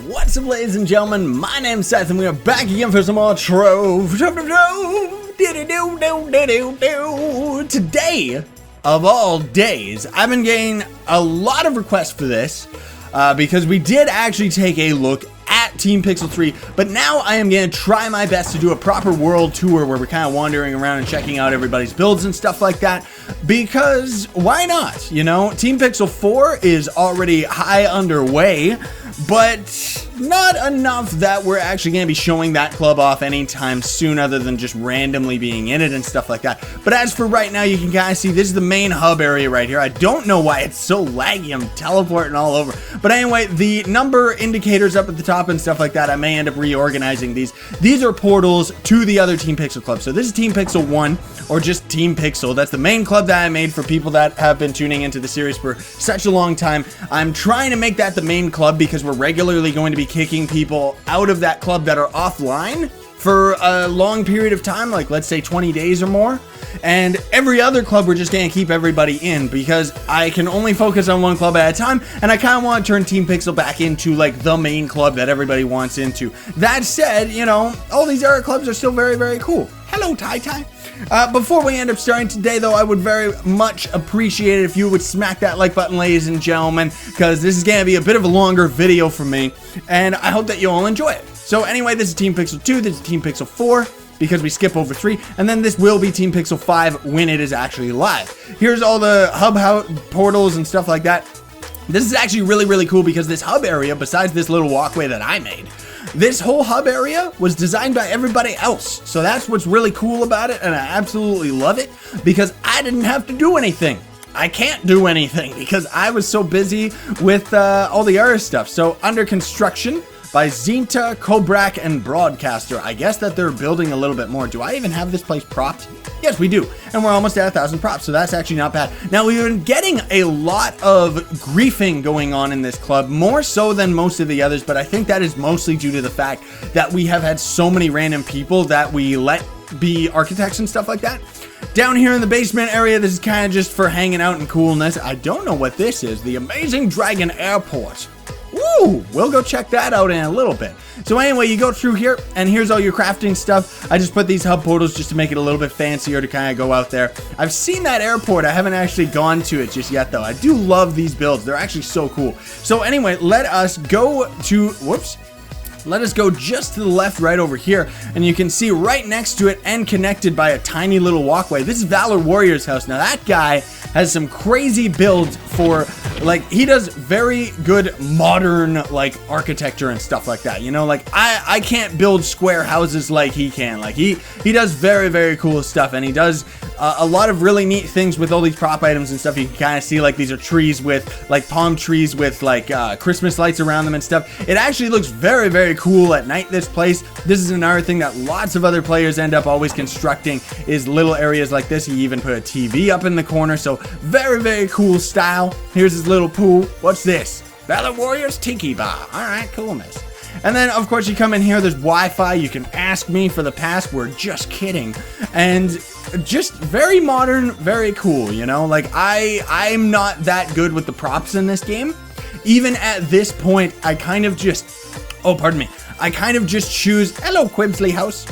What's up, ladies and gentlemen? My name's Scythe, and we are back again for some more Trove. Today, of all days, I've been getting a lot of requests for this because we did actually take a look at Team Pixel 3, but now I am going to try my best to do a proper world tour where we're kind of wandering around and checking out everybody's builds and stuff like that, because why not? You know, Team Pixel 4 is already high underway, but not enough that we're actually going to be showing that club off anytime soon other than just randomly being in it and stuff like that. But as for right now, you can kind of see this is the main hub area right here. I don't know why it's so laggy. I'm teleporting all over. But anyway, the number indicators up at the top and stuff like that, I may end up reorganizing these. These are portals to the other Team Pixel club. So this is Team Pixel 1, or just Team Pixel. That's the main club that I made for people that have been tuning into the series for such a long time. I'm trying to make that the main club because we're regularly going to be kicking people out of that club that are offline for a long period of time, like let's say 20 days or more. And every other club, we're just going to keep everybody in because I can only focus on one club at a time, and I kind of want to turn Team Pixel back into like the main club that everybody wants into. That said, you know, all these other clubs are still very, very cool. Hello, Tai. Before we end up starting today, though, I would very much appreciate it if you would smack that like button, ladies and gentlemen, because this is going to be a bit of a longer video for me, and I hope that you all enjoy it. So anyway, this is Team Pixel 2, this is Team Pixel 4, because we skip over 3, and then this will be Team Pixel 5 when it is actually live. Here's all the hub portals and stuff like that. This is actually really, really cool because this hub area, besides this little walkway that I made, this whole hub area was designed by everybody else. So that's what's really cool about it, and I absolutely love it because I didn't have to do anything. I can't do anything because I was so busy with all the other stuff. So under construction by Zinta, Kobrak, and Broadcaster. I guess that they're building a little bit more. Do I even have this place propped? Yes, we do. And we're almost at 1,000 props, so that's actually not bad. Now, we've been getting a lot of griefing going on in this club, more so than most of the others, but I think that is mostly due to the fact that we have had so many random people that we let be architects and stuff like that. Down here in the basement area, this is kind of just for hanging out and coolness. I don't know what this is. The Amazing Dragon Airport. Woo! We'll go check that out in a little bit. So anyway, you go through here, and here's all your crafting stuff. I just put these hub portals just to make it a little bit fancier to kind of go out there. I've seen that airport. I haven't actually gone to it just yet, though. I do love these builds. They're actually so cool. So anyway, let us go to... Whoops. Let us go just to the left right over here, and you can see right next to it and connected by a tiny little walkway. This is Valor Warrior's house. Now that guy has some crazy builds for, like, he does very good modern, like, architecture and stuff like that. You know, like, I can't build square houses like he can. Like, he does very, very cool stuff, and he does a lot of really neat things with all these prop items and stuff. You can kind of see, like, these are trees with, like, palm trees with, like, Christmas lights around them and stuff. It actually looks very, very cool at night, this place. This is another thing that lots of other players end up always constructing, is little areas like this. He even put a TV up in the corner, so very, very cool style. Here's his little pool. What's this? Valor Warrior's Tiki Bar. Alright, coolness. And then, of course, you come in here, there's Wi-Fi. You can ask me for the password. Just kidding. And just very modern, very cool, you know? Like, I'm not that good with the props in this game. Even at this point, I kind of just... Oh, pardon me. I kind of just choose... Hello, Quibsley House.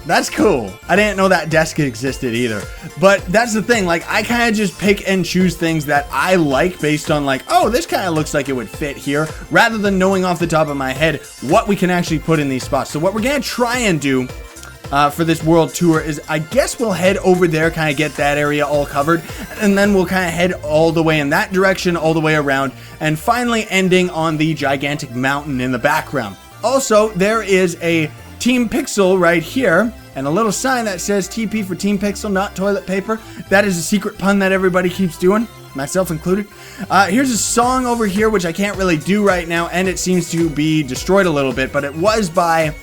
That's cool. I didn't know that desk existed either. But that's the thing. Like, I kind of just pick and choose things that I like based on, like, oh, this kind of looks like it would fit here, rather than knowing off the top of my head what we can actually put in these spots. So what we're going to try and do for this world tour is, I guess we'll head over there, kind of get that area all covered, and then we'll kind of head all the way in that direction, all the way around, and finally ending on the gigantic mountain in the background. Also, there is a Team Pixel right here, and a little sign that says TP for Team Pixel, not toilet paper. That is a secret pun that everybody keeps doing, myself included. Here's a song over here, which I can't really do right now, and it seems to be destroyed a little bit, but it was by...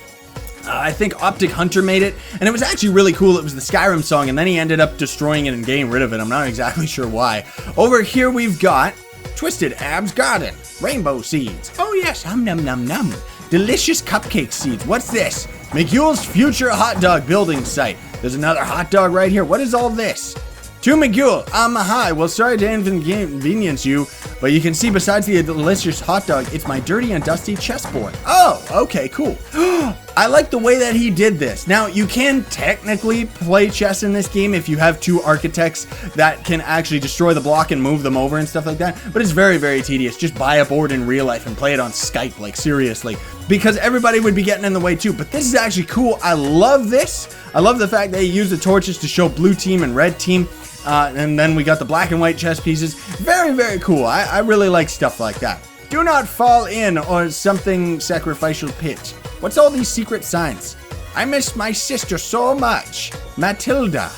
I think Optic Hunter made it, and it was actually really cool. It was the Skyrim song, and then he ended up destroying it and getting rid of it. I'm not exactly sure why. Over here we've got Twisted Abs Garden, Rainbow Seeds. Oh yes, num num num. Delicious cupcake seeds. What's this? McGule's Future Hot Dog Building Site. There's another hot dog right here. What is all this? To McGule, hi. Well, sorry to inconvenience you. But you can see besides the delicious hot dog, it's my dirty and dusty chessboard. Oh, okay, cool. I like the way that he did this. Now, you can technically play chess in this game if you have two architects that can actually destroy the block and move them over and stuff like that, but it's very, very tedious. Just buy a board in real life and play it on Skype, like seriously, because everybody would be getting in the way too. But this is actually cool. I love this. I love the fact that you use the torches to show blue team and red team. And then we got the black and white chess pieces. Very, very cool. I really like stuff like that. Do not fall in or something sacrificial pit. What's all these secret signs? I miss my sister so much. Matilda.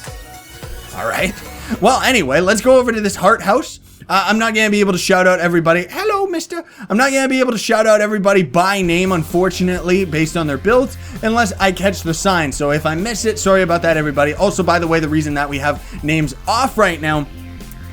All right. Well, anyway, let's go over to this heart house. I'm not going to be able to shout out everybody. Hello, mister. I'm not going to be able to shout out everybody by name, unfortunately, based on their builds, unless I catch the sign. So if I miss it, sorry about that, everybody. Also, by the way, the reason that we have names off right now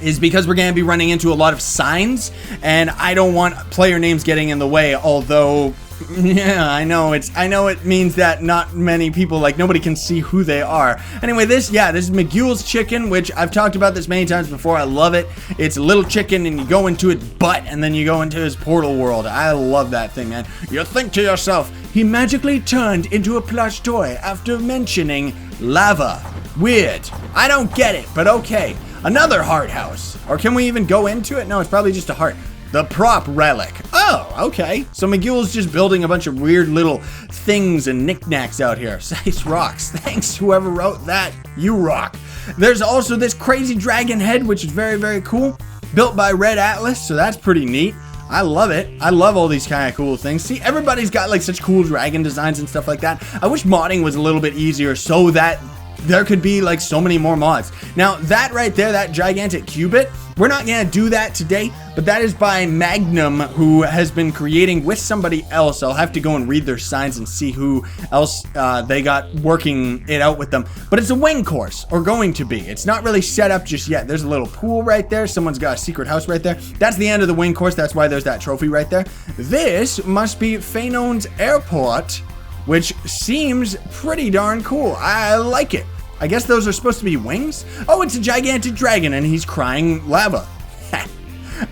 is because we're going to be running into a lot of signs, and I don't want player names getting in the way, although... yeah, I know it means that not many people, like nobody can see who they are. Anyway, this is McGule's chicken, which I've talked about this many times before. I love it. It's a little chicken and you go into its butt and then you go into his portal world. I love that thing, man. You think to yourself, he magically turned into a plush toy after mentioning lava. Weird. I don't get it, but okay. Another heart house. Or can we even go into it? No, it's probably just a heart. The prop relic. Oh, okay. So McGule's just building a bunch of weird little things and knickknacks out here. Scythe rocks. Thanks, whoever wrote that. You rock. There's also this crazy dragon head, which is very, very cool. Built by Red Atlas, so that's pretty neat. I love it. I love all these kind of cool things. See, everybody's got like such cool dragon designs and stuff like that. I wish modding was a little bit easier so that there could be like so many more mods. Now that right there, that gigantic cubit, we're not gonna do that today, but that is by Magnum, who has been creating with somebody else. I'll have to go and read their signs and see who else they got working it out with them. But it's a wing course, or going to be. It's not really set up just yet. There's a little pool right there. Someone's got a secret house right there. That's the end of the wing course. That's why there's that trophy right there. This must be Phainon's airport, which seems pretty darn cool. I like it. I guess those are supposed to be wings? Oh, it's a gigantic dragon and he's crying lava.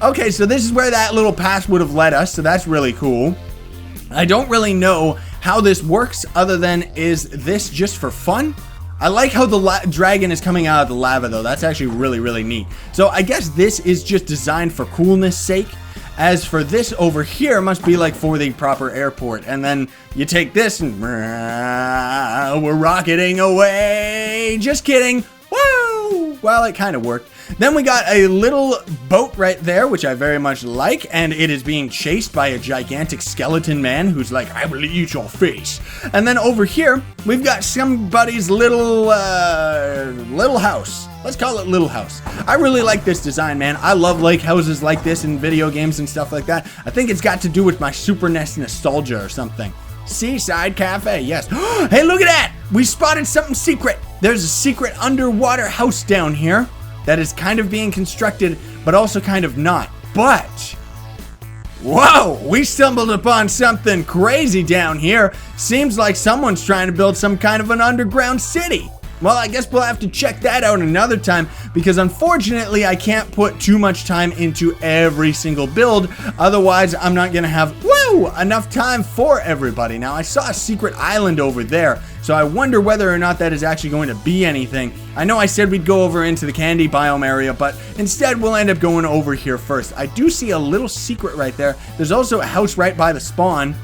Okay, so this is where that little path would have led us, so that's really cool. I don't really know how this works other than, is this just for fun? I like how the dragon is coming out of the lava though. That's actually really, really neat. So I guess this is just designed for coolness sake. As for this over here, must be like for the proper airport. And then you take this and we're rocketing away. Just kidding. Woo! Well, it kind of worked. Then we got a little boat right there, which I very much like, and it is being chased by a gigantic skeleton man who's like, I will eat your face. And then over here, we've got somebody's little house. Let's call it Little House. I really like this design, man. I love lake houses like this in video games and stuff like that. I think it's got to do with my Super NES nostalgia or something. Seaside Cafe, yes. Hey, look at that! We spotted something secret. There's a secret underwater house down here that is kind of being constructed, but also kind of not. But, whoa, we stumbled upon something crazy down here. Seems like someone's trying to build some kind of an underground city. Well, I guess we'll have to check that out another time, because unfortunately I can't put too much time into every single build. Otherwise, I'm not gonna have, enough time for everybody. Now, I saw a secret island over there, so I wonder whether or not that is actually going to be anything. I know I said we'd go over into the candy biome area, but instead we'll end up going over here first. I do see a little secret right there. There's also a house right by the spawn.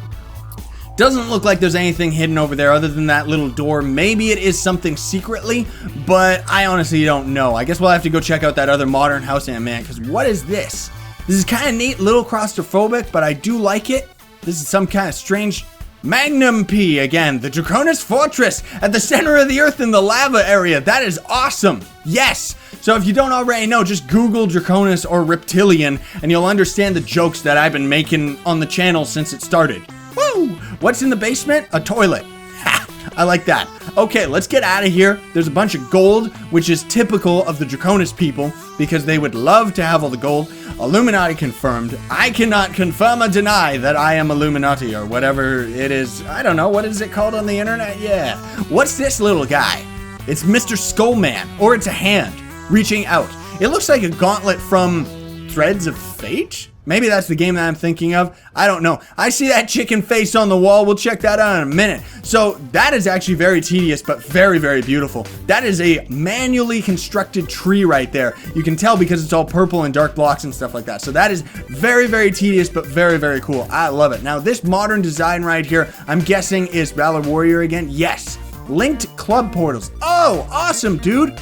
Doesn't look like there's anything hidden over there other than that little door. Maybe it is something secretly, but I honestly don't know. I guess we'll have to go check out that other modern house in a minute, because what is this? This is kind of neat, little claustrophobic, but I do like it. This is some kind of strange Magnum P again, the Draconis Fortress at the center of the earth in the lava area. That is awesome. Yes. So if you don't already know, just Google Draconis or Reptilian and you'll understand the jokes that I've been making on the channel since it started. Woo! What's in the basement? A toilet. Ha! I like that. Okay, let's get out of here. There's a bunch of gold, which is typical of the Draconis people because they would love to have all the gold. Illuminati confirmed. I cannot confirm or deny that I am Illuminati or whatever it is. I don't know. What is it called on the internet? Yeah. What's this little guy? It's Mr. Skullman, or it's a hand reaching out. It looks like a gauntlet from Threads of Fate? Maybe that's the game that I'm thinking of. I don't know. I see that chicken face on the wall. We'll check that out in a minute. So that is actually very tedious, but very, very beautiful. That is a manually constructed tree right there. You can tell because it's all purple and dark blocks and stuff like that. So that is very, very tedious, but very, very cool. I love it. Now this modern design right here, I'm guessing is Valor Warrior again. Yes. Linked club portals. Oh, awesome, dude.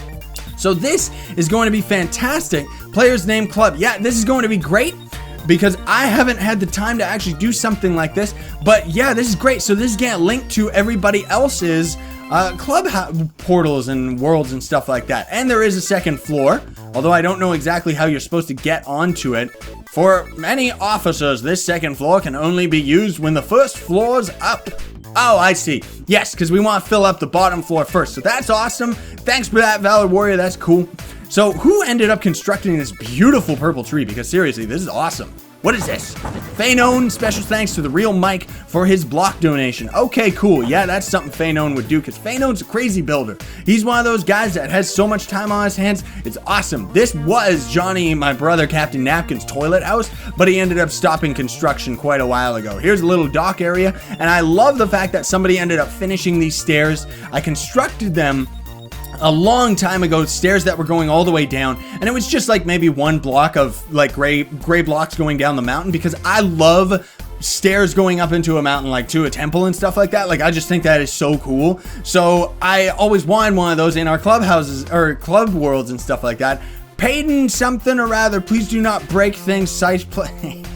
So this is going to be fantastic. Players name club. Yeah, this is going to be great, because I haven't had the time to actually do something like this. But yeah, this is great. So this is going to link to everybody else's club portals and worlds and stuff like that. And there is a second floor, although I don't know exactly how you're supposed to get onto it. For many officers, this second floor can only be used when the first floor's up. Oh, I see. Yes, because we want to fill up the bottom floor first. So that's awesome. Thanks for that, Valor Warrior. That's cool. So who ended up constructing this beautiful purple tree? Because seriously, this is awesome. What is this? Phanon, special thanks to the real Mike for his block donation. Okay, cool. Yeah, that's something Phanon would do, because Phanon's a crazy builder. He's one of those guys that has so much time on his hands. It's awesome. This was Johnny, my brother, Captain Napkin's toilet house, but he ended up stopping construction quite a while ago. Here's a little dock area, and I love the fact that somebody ended up finishing these stairs. I constructed them a long time ago, stairs that were going all the way down, and it was just like maybe one block of like gray blocks going down the mountain, because I love stairs going up into a mountain, like to a temple and stuff like that. Like, I just think that is so cool. So I always wanted one of those in our clubhouses or club worlds and stuff like that. Payton something or rather, please do not break things. ScythePlays.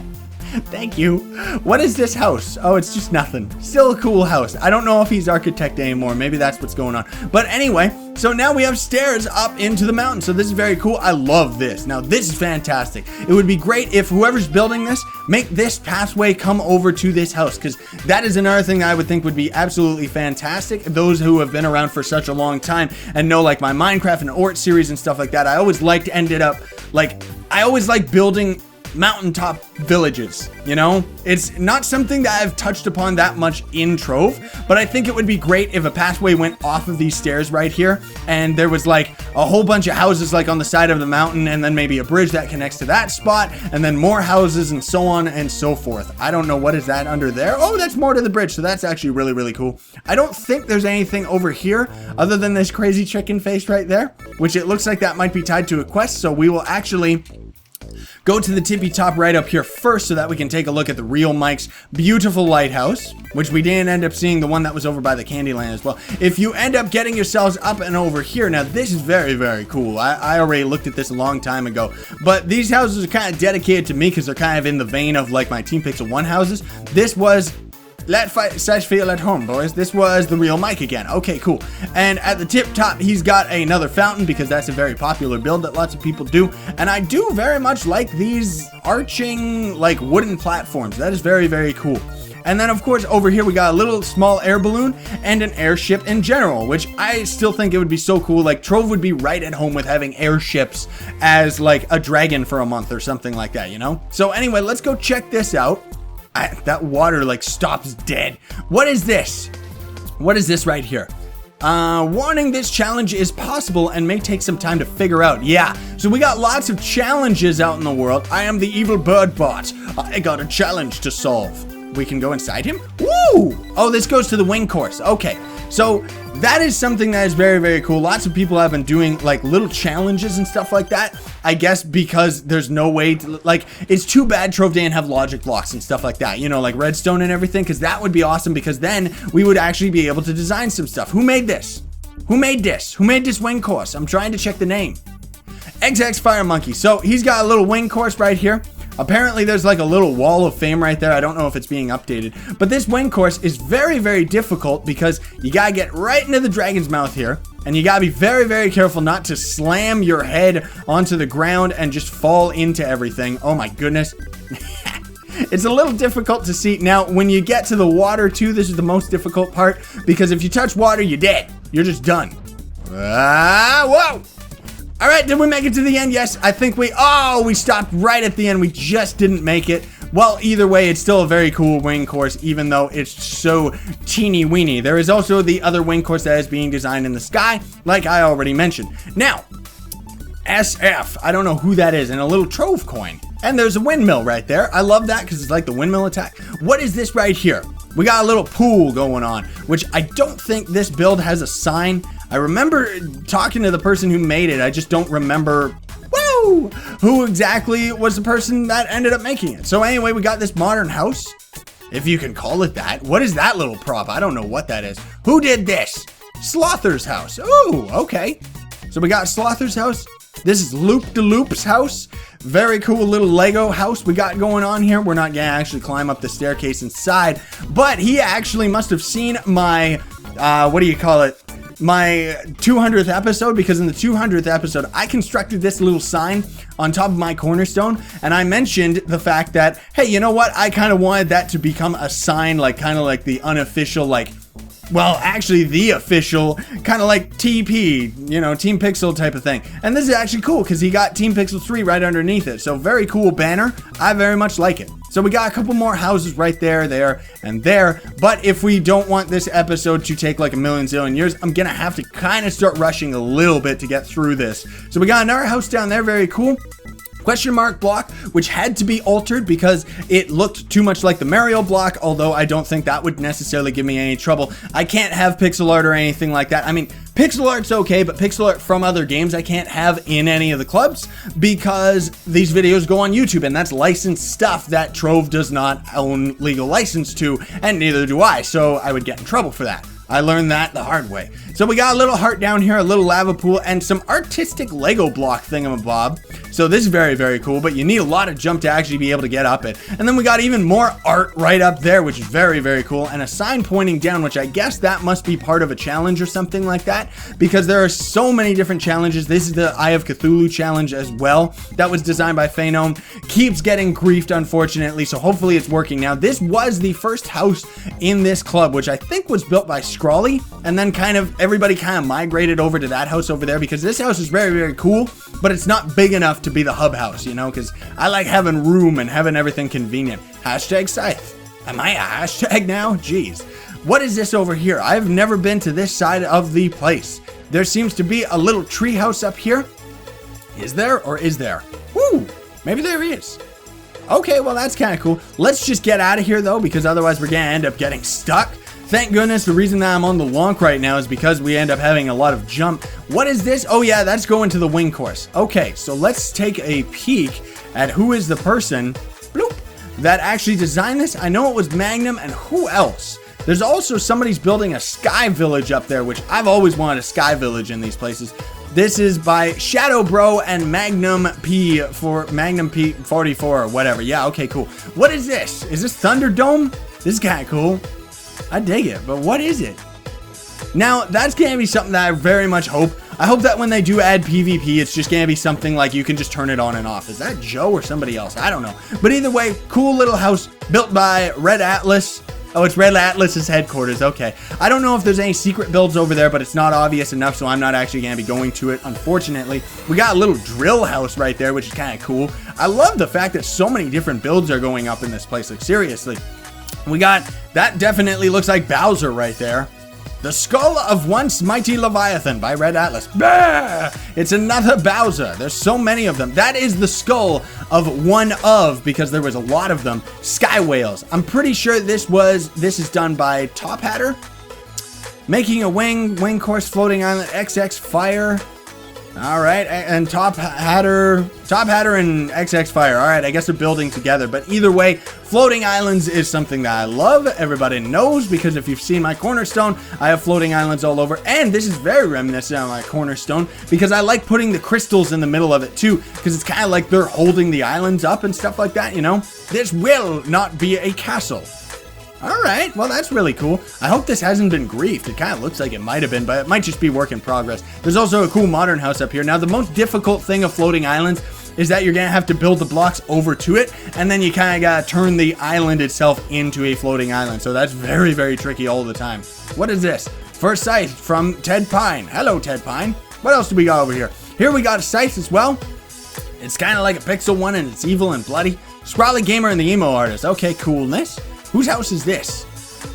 Thank you. What is this house? Oh, it's just nothing. Still a cool house. I don't know if he's architect anymore. Maybe that's what's going on. But anyway, so now we have stairs up into the mountain. So this is very cool. I love this. Now, this is fantastic. It would be great if whoever's building this, make this pathway come over to this house, because that is another thing that I would think would be absolutely fantastic. Those who have been around for such a long time and know like my Minecraft and Ort series and stuff like that, I always liked I always like building mountaintop villages, you know? It's not something that I've touched upon that much in Trove, but I think it would be great if a pathway went off of these stairs right here, and there was like a whole bunch of houses like on the side of the mountain, and then maybe a bridge that connects to that spot, and then more houses and so on and so forth. I don't know, what is that under there? Oh, that's more to the bridge, so that's actually really, really cool. I don't think there's anything over here other than this crazy chicken face right there, which it looks like that might be tied to a quest, so we will actually go to the tippy top right up here first so that we can take a look at the real Mike's beautiful lighthouse, which we didn't end up seeing the one that was over by the Candyland as well. If you end up getting yourselves up and over here, now this is very, very cool. I already looked at this a long time ago, but these houses are kind of dedicated to me because they're kind of in the vein of like my Team Pixel 1 houses. This was Let Scythe feel at home, boys. This was the real Mike again. Okay, cool. And at the tip top, he's got another fountain because that's a very popular build that lots of people do. And I do very much like these arching, like, wooden platforms. That is very, very cool. And then, of course, over here, we got a little small air balloon and an airship in general, which I still think it would be so cool. Like, Trove would be right at home with having airships as, like, a dragon for a month or something like that, you know? So anyway, let's go check this out. That water like stops dead. What is this? What is this right here? Warning, this challenge is possible and may take some time to figure out. Yeah, so we got lots of challenges out in the world. I am the evil bird bot. I got a challenge to solve. We can go inside him? Woo! Oh, this goes to the wing course. Okay, so that is something that is very, very cool. Lots of people have been doing like little challenges and stuff like that. I guess because there's no way to, like, it's too bad Trove didn't have logic blocks and stuff like that, you know, like redstone and everything, because that would be awesome, because then we would actually be able to design some stuff. Who made this? Who made this? Who made this wing course? I'm trying to check the name. XX Fire Monkey. So he's got a little wing course right here. Apparently there's like a little wall of fame right there. I don't know if it's being updated, but this wing course is very, very difficult because you gotta get right into the dragon's mouth here, and you gotta be very, very careful not to slam your head onto the ground and just fall into everything. Oh my goodness. It's a little difficult to see. Now, when you get to the water too, this is the most difficult part, because if you touch water, you're dead. You're just done. Whoa! All right, did we make it to the end? Yes, I think we stopped right at the end. We just didn't make it. Well, either way, it's still a very cool wing course, even though it's so teeny weeny. There is also the other wing course that is being designed in the sky, like I already mentioned. Now, SF, I don't know who that is, and a little Trove coin. And there's a windmill right there. I love that because it's like the windmill attack. What is this right here? We got a little pool going on, which I don't think this build has a sign. I remember talking to the person who made it. I just don't remember who exactly was the person that ended up making it. So anyway, we got this modern house, if you can call it that. What is that little prop? I don't know what that is. Who did this? Slother's house. Ooh, okay. So we got Slother's house. This is Loop-de-Loop's house. Very cool little Lego house we got going on here. We're not gonna actually climb up the staircase inside, but he actually must have seen my, what do you call it? My 200th episode, because in the 200th episode, I constructed this little sign on top of my cornerstone, and I mentioned the fact that, hey, you know what? I kind of wanted that to become a sign, like kind of like the unofficial, like, well, actually the official, kind of like TP, you know, Team Pixel type of thing. And this is actually cool because he got Team Pixel 3 right underneath it. So very cool banner. I very much like it. So we got a couple more houses right there, there, and there. But if we don't want this episode to take like a million zillion years, I'm going to have to kind of start rushing a little bit to get through this. So we got another house down there. Very cool. Question mark block, which had to be altered because it looked too much like the Mario block, although I don't think that would necessarily give me any trouble. I can't have pixel art or anything like that. I mean, pixel art's okay, but pixel art from other games I can't have in any of the clubs because these videos go on YouTube, and that's licensed stuff that Trove does not own legal license to, and neither do I, so I would get in trouble for that. I learned that the hard way. So we got a little heart down here, a little lava pool, and some artistic Lego block thingamabob. So this is very, very cool, but you need a lot of jump to actually be able to get up it. And then we got even more art right up there, which is very, very cool, and a sign pointing down, which I guess that must be part of a challenge or something like that, because there are so many different challenges. This is the Eye of Cthulhu challenge as well. That was designed by Phenom. Keeps getting griefed, unfortunately, so hopefully it's working now. This was the first house in this club, which I think was built by Scrawly, and then everybody kind of migrated over to that house over there because this house is very, very cool, but it's not big enough to be the hub house, you know, because I like having room and having everything convenient. Hashtag Scythe. Am I a hashtag now? Jeez. What is this over here? I've never been to this side of the place. There seems to be a little tree house up here. Is there or is there? Woo! Maybe there is. Okay, well, that's kind of cool. Let's just get out of here, though, because otherwise we're going to end up getting stuck. Thank goodness the reason that I'm on the lonk right now is because we end up having a lot of jump. What is this? Oh yeah, that's going to the wing course. Okay, so let's take a peek at who is the person bloop, that actually designed this. I know it was Magnum, and who else? There's also somebody's building a sky village up there, which I've always wanted a sky village in these places. This is by Shadow Bro and Magnum P 44 or whatever. Yeah, okay, cool. What is this? Is this Thunderdome? This is kind of cool. I dig it, but what is it? Now, that's going to be something that I very much hope. I hope that when they do add PvP, it's just going to be something like you can just turn it on and off. Is that Joe or somebody else? I don't know. But either way, cool little house built by Red Atlas. Oh, it's Red Atlas's headquarters. Okay. I don't know if there's any secret builds over there, but it's not obvious enough, so I'm not actually going to be going to it, unfortunately. We got a little drill house right there, which is kind of cool. I love the fact that so many different builds are going up in this place. Like, seriously. We got, that definitely looks like Bowser right there. The Skull of Once Mighty Leviathan by Red Atlas. Bah! It's another Bowser. There's so many of them. That is the skull of one of, because there was a lot of them, Sky Whales. I'm pretty sure this is done by Top Hatter. Making a wing course, floating island, XX Fire. All right, and Top Hatter and XX Fire. All right, I guess they're building together. But either way, floating islands is something that I love. Everybody knows, because if you've seen my cornerstone, I have floating islands all over. And this is very reminiscent of my cornerstone, because I like putting the crystals in the middle of it too, because it's kind of like they're holding the islands up and stuff like that, you know? This will not be a castle. Alright, well that's really cool. I hope this hasn't been griefed. It kind of looks like it might have been, but it might just be work in progress. There's also a cool modern house up here. Now, the most difficult thing of floating islands is that you're going to have to build the blocks over to it, and then you kind of got to turn the island itself into a floating island. So that's very, very tricky all the time. What is this? First Scythe from Ted Pine. Hello, Ted Pine. What else do we got over here? Here we got a Scythe as well. It's kind of like a pixel one, and it's evil and bloody. Scrawly Gamer and the Emo Artist. Okay, coolness. Whose house is this?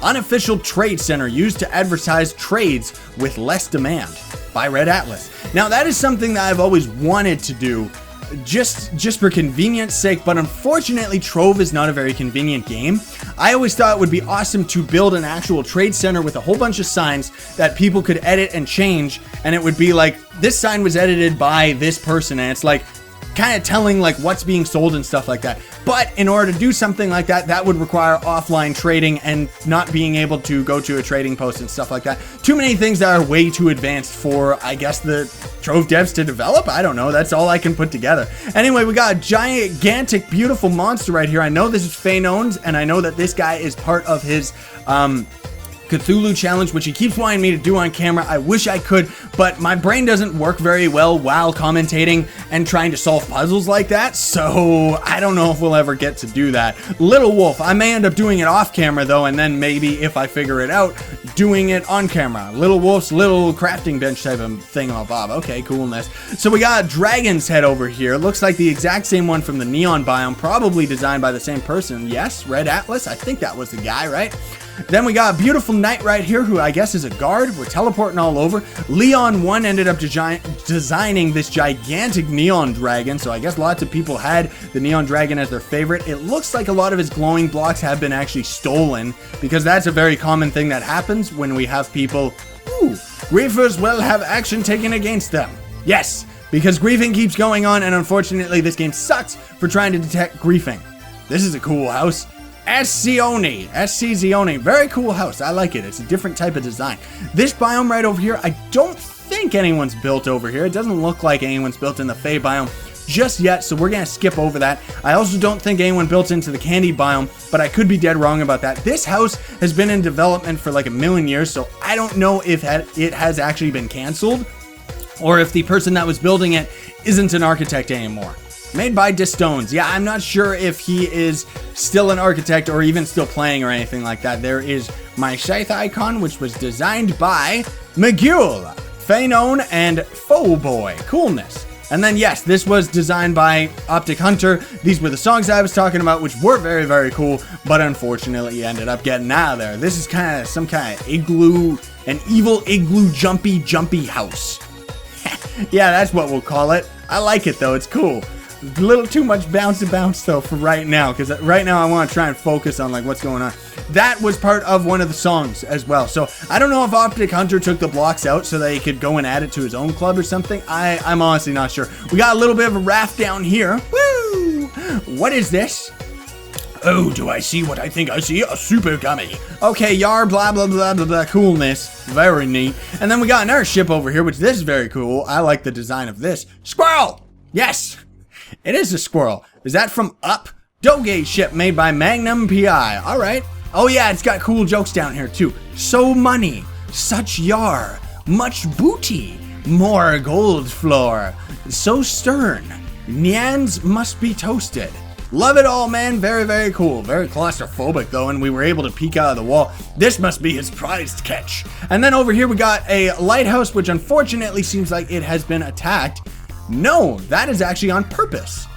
Unofficial trade center used to advertise trades with less demand by Red Atlas. Now, that is something that I've always wanted to do just for convenience sake, but unfortunately Trove is not a very convenient game. I always thought it would be awesome to build an actual trade center with a whole bunch of signs that people could edit and change, and it would be like, this sign was edited by this person, and it's like kind of telling like what's being sold and stuff like that. But in order to do something like that, that would require offline trading and not being able to go to a trading post and stuff like that. Too many things that are way too advanced for, I guess, the Trove devs to develop. I don't know. That's all I can put together. Anyway, we got a gigantic, beautiful monster right here. I know this is Feynone's, and I know that this guy is part of his Cthulhu challenge, which he keeps wanting me to do on camera. I wish I could, but my brain doesn't work very well while commentating and trying to solve puzzles like that, so I don't know if we'll ever get to do that. Little Wolf, I may end up doing it off camera though, and then maybe if I figure it out, doing it on camera. Little Wolf's little crafting bench type of thingamabob. Okay, coolness. So we got Dragon's Head over here. Looks like the exact same one from the Neon biome, probably designed by the same person. Yes, Red Atlas, I think that was the guy, right? Then we got a beautiful knight right here who I guess is a guard. We're teleporting all over. Leon 1 ended up designing this gigantic neon dragon, so I guess lots of people had the neon dragon as their favorite. It looks like a lot of his glowing blocks have been actually stolen, because that's a very common thing that happens when we have people, griefers will have action taken against them. Yes, because griefing keeps going on, and unfortunately this game sucks for trying to detect griefing. This is a cool house. SC Zioni, very cool house. I like it. It's a different type of design. This biome right over here, I don't think anyone's built over here. It doesn't look like anyone's built in the Fey biome just yet, so we're gonna skip over that. I also don't think anyone built into the Candy biome, but I could be dead wrong about that. This house has been in development for like a million years, so I don't know if it has actually been canceled, or if the person that was building it isn't an architect anymore. Made by Distones. Yeah, I'm not sure if he is still an architect or even still playing or anything like that. There is my Scythe icon, which was designed by Magule, Feynone, and Foboy. Coolness. And then, yes, this was designed by Optic Hunter. These were the songs I was talking about, which were very, very cool, but unfortunately ended up getting out of there. This is kind of some kind of igloo, an evil igloo jumpy house. Yeah, that's what we'll call it. I like it, though. It's cool. A little too much bounce though for right now, because right now I want to try and focus on like what's going on. That was part of one of the songs as well, so I don't know if Optic Hunter took the blocks out so that he could go and add it to his own club or something. I'm honestly not sure. We got a little bit of a raft down here. Woo! What is this? Oh, do I see what I think I see? A super gummy. Okay, yar, blah, blah, blah, blah, blah, coolness. Very neat. And then we got another ship over here, which this is very cool. I like the design of this. Squirrel! Yes! It is a squirrel. Is that from Up? Doge ship made by Magnum PI. Alright. Oh yeah, it's got cool jokes down here too. So money. Such yar. Much booty. More gold floor. So stern. Nyans must be toasted. Love it all, man. Very, very cool. Very claustrophobic though, and we were able to peek out of the wall. This must be his prized catch. And then over here we got a lighthouse, which unfortunately seems like it has been attacked. No, that is actually on purpose.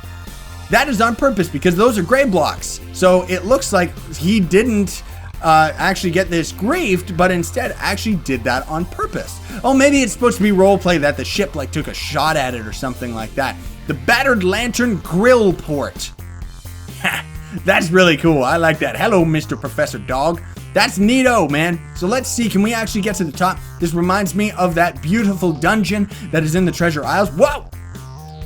That is on purpose because those are gray blocks. So it looks like he didn't actually get this griefed, but instead actually did that on purpose. Oh, maybe it's supposed to be roleplay that the ship like took a shot at it or something like that. The Battered Lantern Grill Port. That's really cool. I like that. Hello, Mr. Professor Dog. That's neato, man. So let's see, can we actually get to the top? This reminds me of that beautiful dungeon that is in the Treasure Isles. Whoa!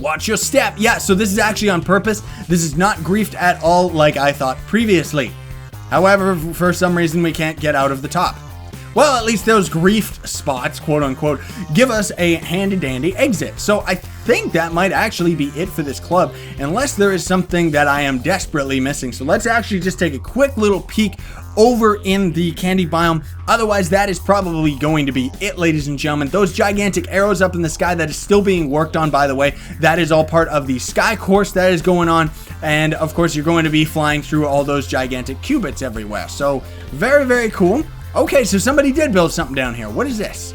Watch your step. Yeah, so this is actually on purpose. This is not griefed at all like I thought previously. However, for some reason, we can't get out of the top. Well, at least those griefed spots, quote unquote, give us a handy dandy exit. So I think that might actually be it for this club, unless there is something that I am desperately missing. So let's actually just take a quick little peek over in the candy biome. Otherwise, that is probably going to be it, ladies and gentlemen. Those gigantic arrows up in the sky, that is still being worked on, by the way. That is all part of the sky course that is going on. And of course, you're going to be flying through all those gigantic cubits everywhere. So very, very cool. Okay, so somebody did build something down here. What is this?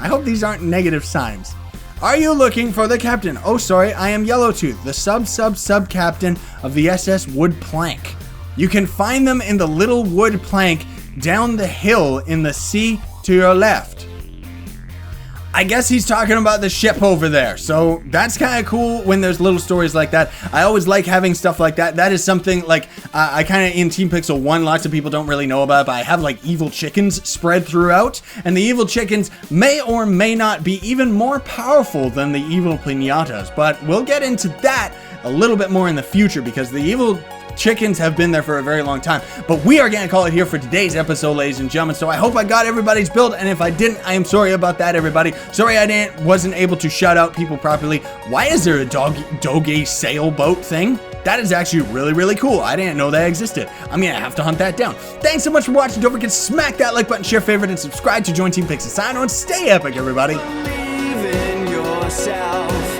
I hope these aren't negative signs. Are you looking for the captain? Oh, sorry, I am Yellowtooth, the sub-captain of the SS Wood Plank. You can find them in the little wood plank down the hill in the sea to your left. I guess he's talking about the ship over there. So that's kind of cool when there's little stories like that. I always like having stuff like that. That is something like I kind of in Team Pixel 1, lots of people don't really know about, but I have like evil chickens spread throughout. And the evil chickens may or may not be even more powerful than the evil piñatas. But we'll get into that a little bit more in the future because the evil chickens have been there for a very long time. But we are going to call it here for today's episode, ladies and gentlemen. So I hope I got everybody's build, and if I didn't, I am sorry about that, everybody. Sorry I wasn't able to shout out people properly. Why is there a doge sailboat thing? That is actually really, really cool. I didn't know that existed. I'm going to have to hunt that down. Thanks so much for watching. Don't forget to smack that like button, share, favorite, and subscribe to join Team Pixel. Sign on, stay epic, everybody. Believe in yourself.